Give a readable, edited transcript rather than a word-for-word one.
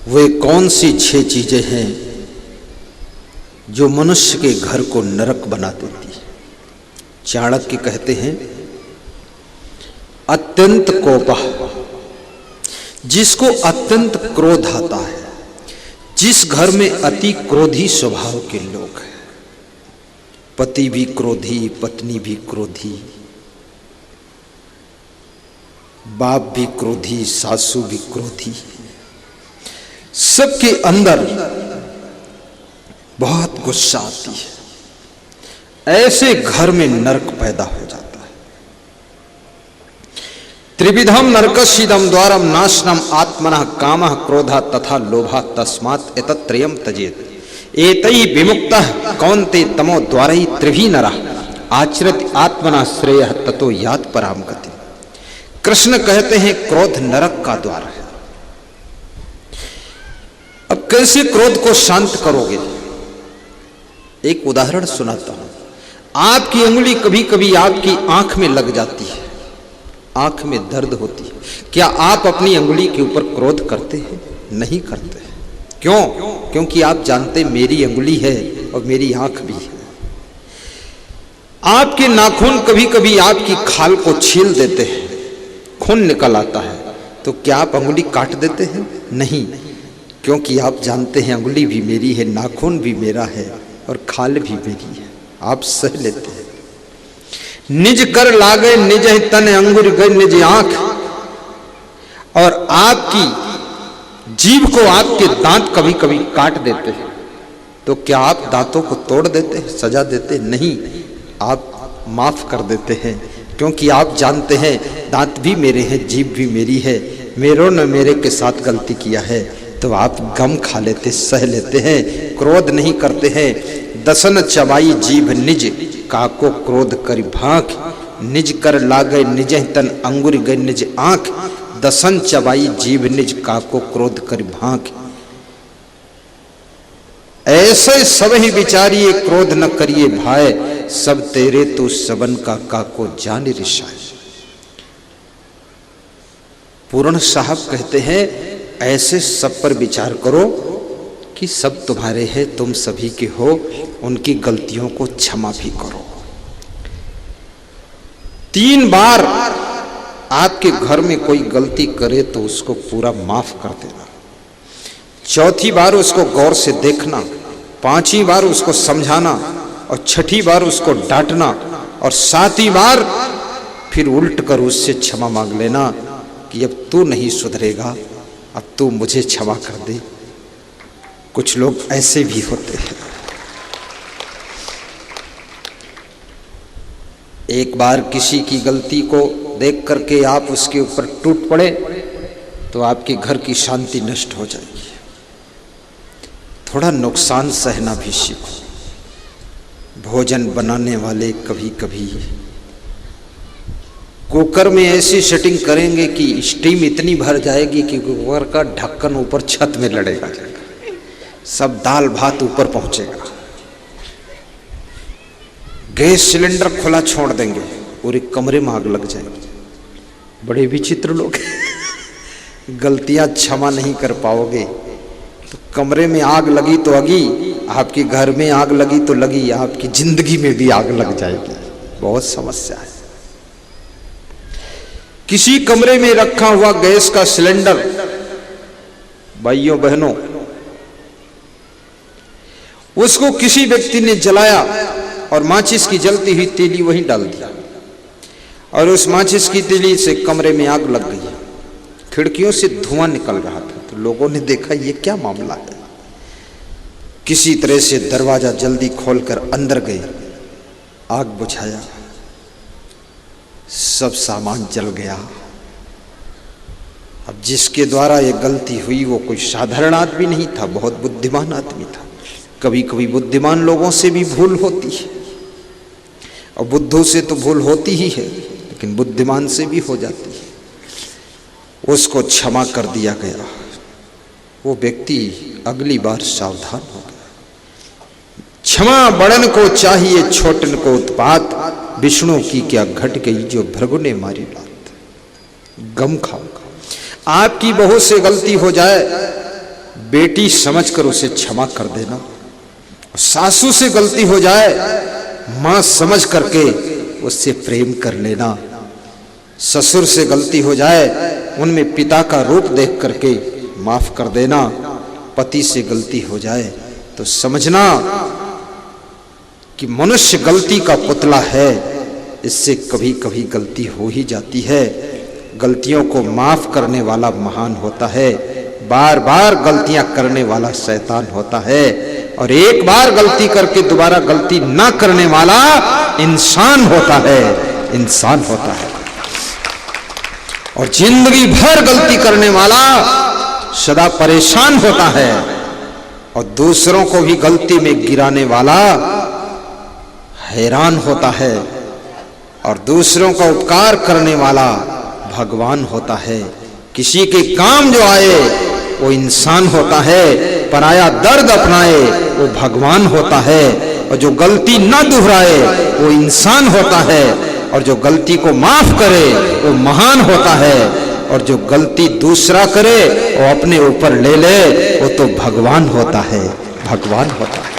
वे कौन सी 6 चीजें हैं जो मनुष्य के घर को नरक बना देती है। चाणक्य कहते हैं, अत्यंत कोपः, जिसको अत्यंत क्रोध आता है, जिस घर में अति क्रोधी स्वभाव के लोग हैं, पति भी क्रोधी, पत्नी भी क्रोधी, बाप भी क्रोधी, सासू भी क्रोधी, सबके अंदर बहुत गुस्सा आती है। ऐसे घर में नरक पैदा हो जाता है। त्रिविधम नरकस्येदं द्वारम नाशनम आत्मनः कामः क्रोधः तथा लोभः तस्मात् एतत्त्रयम् त्यजेत्। एतैः विमुक्तः कौन्ते तमो द्वारैः त्रिभिः नरः आचरति आत्मनः श्रेयः ततो यात् परां गतिम्। कृष्ण कहते हैं, क्रोध नरक का द्वार है। अब कैसे क्रोध को शांत करोगे? एक उदाहरण सुनाता हूं। आपकी उंगली कभी कभी आपकी आंख में लग जाती है, आंख में दर्द होती है। क्या आप अपनी उंगली के ऊपर क्रोध करते हैं? नहीं करते हैं। क्यों? क्योंकि आप जानते मेरी उंगली है और मेरी आंख भी है। आपके नाखून कभी कभी आपकी खाल को छील देते हैं, खून निकल आता है, तो क्या आप उंगली काट देते हैं? नहीं, क्योंकि आप जानते हैं उंगली भी मेरी है, नाखून भी मेरा है और खाल भी मेरी है। आप सह लेते हैं। निज कर लागे निज तन अंगुर गए निज आंख। और आपकी जीभ को आपके दांत कभी कभी काट देते हैं, तो क्या आप दांतों को तोड़ देते हैं, सजा देते? नहीं, आप माफ कर देते हैं, क्योंकि आप जानते हैं दांत भी मेरे हैं, जीभ भी मेरी है, मेरों ने मेरे के साथ गलती किया है, तो आप गम खा लेते, सह लेते हैं, क्रोध नहीं करते हैं। दसन चबाई जीभ निज काको क्रोध करि भांख। निज कर लागे निज तन अंगुर गए निज आंख। दसन चबाई जीभ निज काको क्रोध करि भांख। ऐसे सब ही विचारिए क्रोध न करिए भाई, सब तेरे तो सबन का काको जान रिसाए। पूर्ण साहब कहते हैं, ऐसे सब पर विचार करो कि सब तुम्हारे हैं, तुम सभी के हो, उनकी गलतियों को क्षमा भी करो। 3 बार आपके घर में कोई गलती करे तो उसको पूरा माफ कर देना। 4थी बार उसको गौर से देखना, 5वीं बार उसको समझाना और 6ठी बार उसको डांटना और 7वीं बार फिर उल्ट कर उससे क्षमा मांग लेना कि अब तू नहीं सुधरेगा, अब तू मुझे क्षमा कर दे। कुछ लोग ऐसे भी होते हैं। एक बार किसी की गलती को देख करके आप उसके ऊपर टूट पड़े तो आपके घर की शांति नष्ट हो जाएगी। थोड़ा नुकसान सहना भी सीखो। भोजन बनाने वाले कभी कभी कुकर में ऐसी सेटिंग करेंगे कि स्टीम इतनी भर जाएगी कि कुकर का ढक्कन ऊपर छत में लड़ेगा, सब दाल भात ऊपर पहुंचेगा। गैस सिलेंडर खुला छोड़ देंगे, पूरे कमरे में आग लग जाएगी। बड़े विचित्र लोग गलतियां क्षमा नहीं कर पाओगे तो कमरे में आग लगी तो लगी, आपके घर में आग लगी तो लगी, आपकी जिंदगी में भी आग लग जाएगी। बहुत समस्या है। किसी कमरे में रखा हुआ गैस का सिलेंडर, भाइयों बहनों, उसको किसी व्यक्ति ने जलाया और माचिस की जलती हुई तीली वहीं डाल दिया और उस माचिस की तीली से कमरे में आग लग गई। खिड़कियों से धुआं निकल रहा था, तो लोगों ने देखा ये क्या मामला है। किसी तरह से दरवाजा जल्दी खोलकर अंदर गए, आग बुझाया, सब सामान जल गया। अब जिसके द्वारा ये गलती हुई वो कोई साधारण आदमी नहीं था, बहुत बुद्धिमान आदमी था। कभी कभी बुद्धिमान लोगों से भी भूल होती है और बुद्धों से तो भूल होती ही है, लेकिन बुद्धिमान से भी हो जाती है। उसको क्षमा कर दिया गया। वो व्यक्ति अगली बार सावधान हो गया। क्षमा बड़न को चाहिए छोटन को उत्पात, विष्णु की क्या घट गई जो भृगु ने मारी लात। गम खाओ। आपकी बहू से गलती हो जाए, बेटी समझकर उसे क्षमा कर देना। सासू से गलती हो जाए, मां समझ करके उससे प्रेम कर लेना। ससुर से गलती हो जाए, उनमें पिता का रूप देख करके माफ कर देना। पति से गलती हो जाए तो समझना कि मनुष्य गलती का पुतला है, इससे कभी कभी गलती हो ही जाती है। गलतियों को माफ करने वाला महान होता है, बार बार गलतियां करने वाला शैतान होता है, और एक बार गलती करके दोबारा गलती ना करने वाला इंसान होता है, इंसान होता है। और जिंदगी भर गलती करने वाला सदा परेशान होता है, और दूसरों को भी गलती में गिराने वाला हैरान होता है, और दूसरों का उपकार करने वाला भगवान होता है। किसी के काम जो आए वो इंसान होता है, पराया दर्द अपनाए वो भगवान होता है, और जो गलती न दोहराए वो इंसान होता है, और जो गलती को माफ करे वो महान होता है, और जो गलती दूसरा करे वो अपने ऊपर ले ले वो तो भगवान होता है, भगवान होता है।